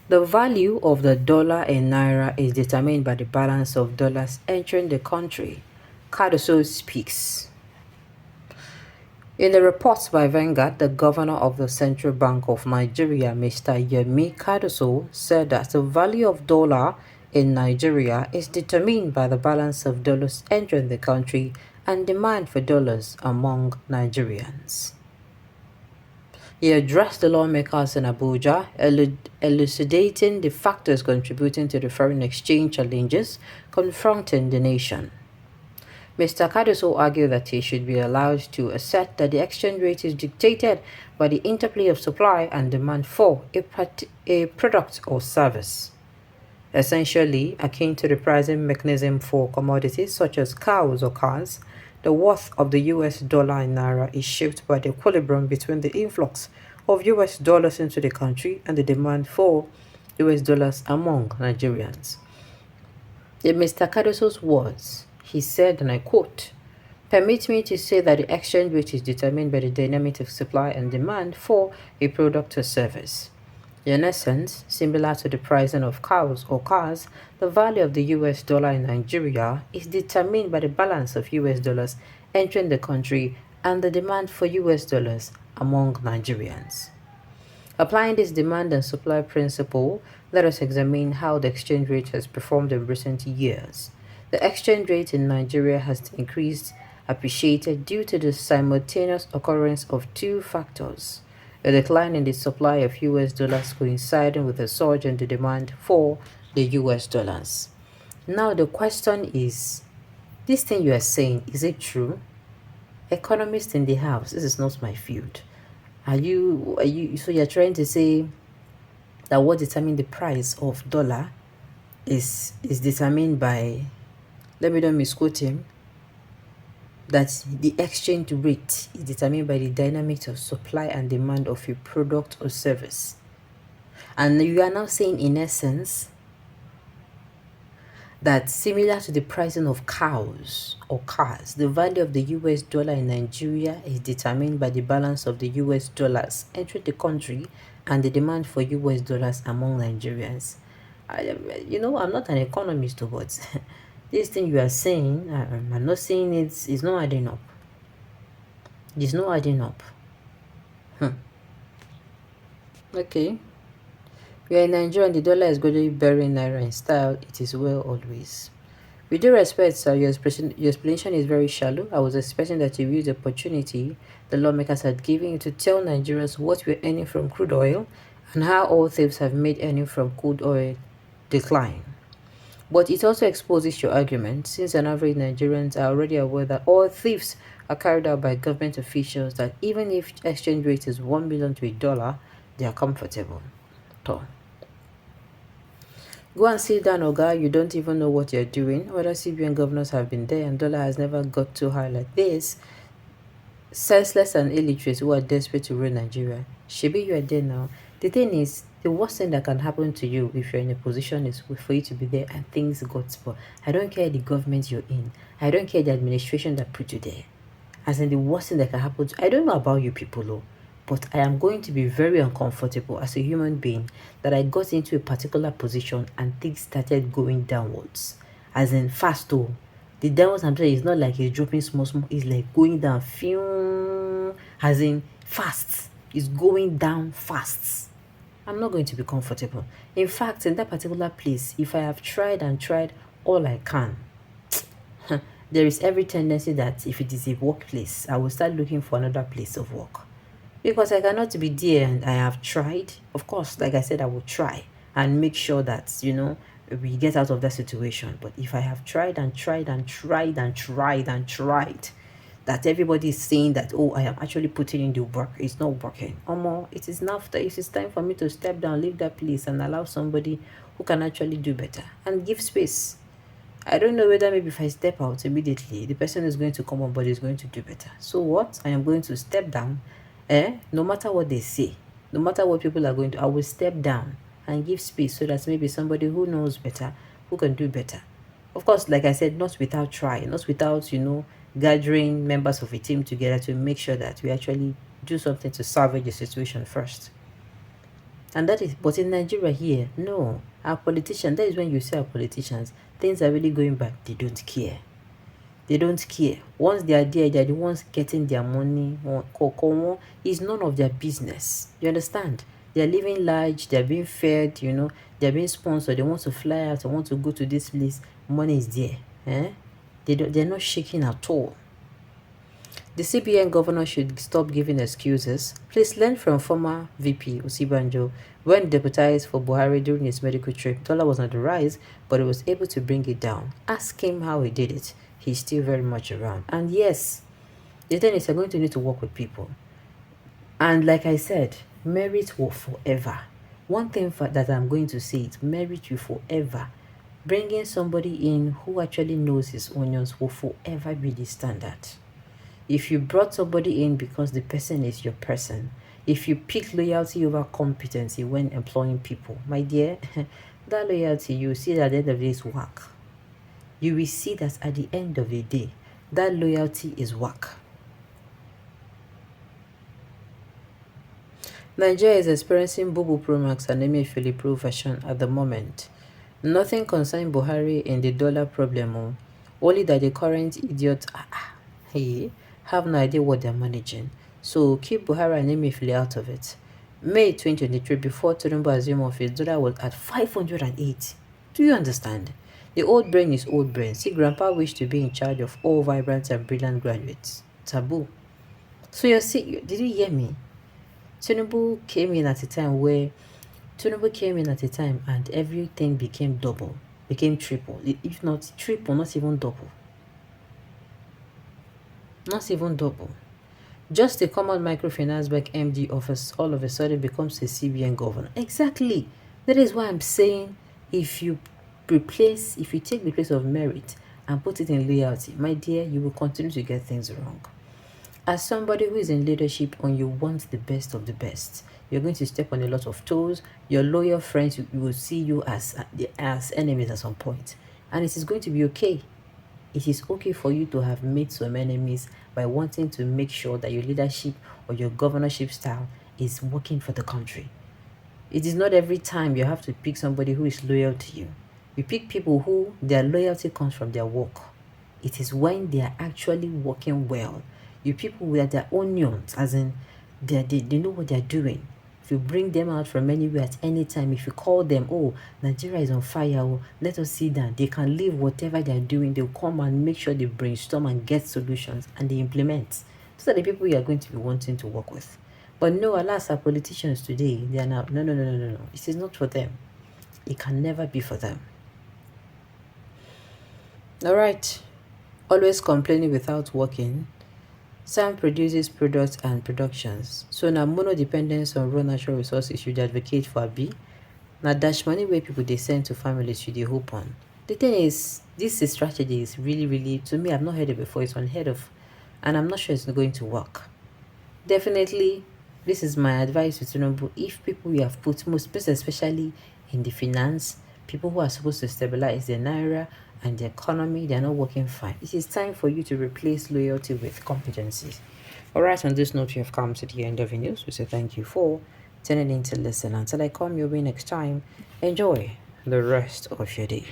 The value of the dollar in naira is determined by the balance of dollars entering the country, Cardoso speaks. In a report by Vanguard, the governor of the Central Bank of Nigeria, Mr. Yemi Cardoso, said that the value of dollar in Nigeria is determined by the balance of dollars entering the country and demand for dollars among Nigerians. He addressed the lawmakers in Abuja, elucidating the factors contributing to the foreign exchange challenges confronting the nation. Mr. Cardoso argued that he should be allowed to assert that the exchange rate is dictated by the interplay of supply and demand for a product or service, essentially akin to the pricing mechanism for commodities such as cows or cars. The worth of the US dollar in naira is shaped by the equilibrium between the influx of US dollars into the country and the demand for US dollars among Nigerians. In Mr. Cardoso's words, he said, and I quote, "Permit me to say that the exchange rate is determined by the dynamic of supply and demand for a product or service. In essence, similar to the pricing of cows or cars, the value of the US dollar in Nigeria is determined by the balance of US dollars entering the country and the demand for US dollars among Nigerians." Applying this demand and supply principle, let us examine how the exchange rate has performed in recent years. The exchange rate in Nigeria has increased appreciated due to the simultaneous occurrence of two factors: a decline in the supply of US dollars coinciding with a surge in the demand for the US dollars. Now the question is, this thing you are saying, is it true? Economist in the house, this is not my field. So you're trying to say that what determines the price of dollar is determined by, let me not misquote him, that the exchange rate is determined by the dynamics of supply and demand of a product or service. And you are now saying, in essence, that similar to the pricing of cows or cars, the value of the US dollar in Nigeria is determined by the balance of the US dollars entering the country and the demand for US dollars among Nigerians. I'm not an economist, but this thing you are saying, I'm not saying it's not adding up. It's not adding up. Okay. We are in Nigeria and the dollar is gradually burying naira in style. It is well always. With due respect, sir, your explanation is very shallow. I was expecting that you use the opportunity the lawmakers had given you to tell Nigerians what we're earning from crude oil and how all thieves have made earning from crude oil decline. But it also exposes your argument, since an average Nigerians are already aware that all thieves are carried out by government officials, that even if exchange rate is 1 million to a dollar, they are comfortable. So, go and sit down, Oga. You don't even know what you're doing. Other CBN governors have been there and dollar has never got too high like this. Senseless and illiterate who are desperate to rule Nigeria. Shebi, you are there now. The thing is, the worst thing that can happen to you if you're in a position is for you to be there and things got spoiled. I don't care the government you're in. I don't care the administration that put you there. As in, the worst thing that can happen I don't know about you people though, but I am going to be very uncomfortable as a human being that I got into a particular position and things started going downwards. As in fast though. The downwards I'm telling you, it's not like it's dropping small, it's like going down. As in fast. It's going down fast. I'm not going to be comfortable. In fact, in that particular place, if I have tried and tried all I can, there is every tendency that if it is a workplace, I will start looking for another place of work. Because I cannot be there and I have tried. Of course, like I said, I will try and make sure that, we get out of that situation. But if I have tried and tried and tried and tried and tried, that everybody is saying that, oh, I am actually putting in the work, it's not working. It is now, it is time for me to step down, leave that place and allow somebody who can actually do better and give space. I don't know whether maybe if I step out immediately, the person is going to come on, but is going to do better. So what? I am going to step down. No matter what they say, no matter what people are going to, I will step down and give space so that maybe somebody who knows better, who can do better. Of course, like I said, not without trying, not without, gathering members of a team together to make sure that we actually do something to salvage the situation first. And that is, but in Nigeria here, no. Our politicians, that is when you see our politicians, things are really going back. They don't care. They don't care. Once they are there, they're the ones getting their money. Is none of their business. You understand? They're living large, they're being fed, they're being sponsored, they want to fly out, they want to go to this place. Money is there. They're not shaking at all. The CBN governor should stop giving excuses. Please learn from former VP Osibanjo. When deputized for Buhari during his medical trip, dollar was on the rise, but he was able to bring it down. Ask him how he did it. He's still very much around. And yes, the thing is, you're going to need to work with people. And like I said, merit will forever. One thing that I'm going to say is merit will forever. Bringing somebody in who actually knows his onions will forever be the standard. If you brought somebody in because the person is your person, if you pick loyalty over competency when employing people, my dear, that loyalty, you will see that at the end of the day is work. You will see that at the end of the day, that loyalty is work. Nigeria is experiencing Bubu Pro Max and Emefiele Pro version at the moment. Nothing concerning Buhari in the dollar problem, only that the current idiots have no idea what they're managing. So keep Buhari and Emefiele out of it. May 2023, before Tinubu assumed office, dollar was at 508. Do you understand? The old brain is old brain. See, Grandpa wished to be in charge of all vibrant and brilliant graduates. Taboo. So did you hear me? Tinubu came in at a time and everything became double, became triple, if not triple, not even double. Not even double. Just a common microfinance bank MD office all of a sudden becomes a CBN governor. Exactly. That is why I'm saying if you take the place of merit and put it in loyalty, my dear, you will continue to get things wrong. As somebody who is in leadership and you want the best of the best, you're going to step on a lot of toes. Your loyal friends will see you as enemies at some point. And it is going to be okay. It is okay for you to have made some enemies by wanting to make sure that your leadership or your governorship style is working for the country. It is not every time you have to pick somebody who is loyal to you. You pick people who their loyalty comes from their work. It is when they are actually working well. You people with their onions, as in they know what they're doing. If you bring them out from anywhere at any time, if you call them, oh, Nigeria is on fire, oh, let us sit down, they can leave whatever they're doing. They'll come and make sure they brainstorm and get solutions and they implement. Those are the people you are going to be wanting to work with. But no, alas, our politicians today, they are now, no. It is not for them. It can never be for them. All right. Always complaining without working. Sam produces products and productions. So now mono dependence on raw natural resources should advocate for B. Now dash money where people they send to families should they hope on. The thing is, this strategy is really, to me, I've not heard it before. It's unheard of. And I'm not sure it's going to work. Definitely, this is my advice to Tinubu. If people we have put, most especially in the finance, people who are supposed to stabilize the naira and the economy, they are not working fine. It is time for you to replace loyalty with competencies. All right, on this note, we have come to the end of the news. We say thank you for tuning in to listen. Until I come your way next time, enjoy the rest of your day.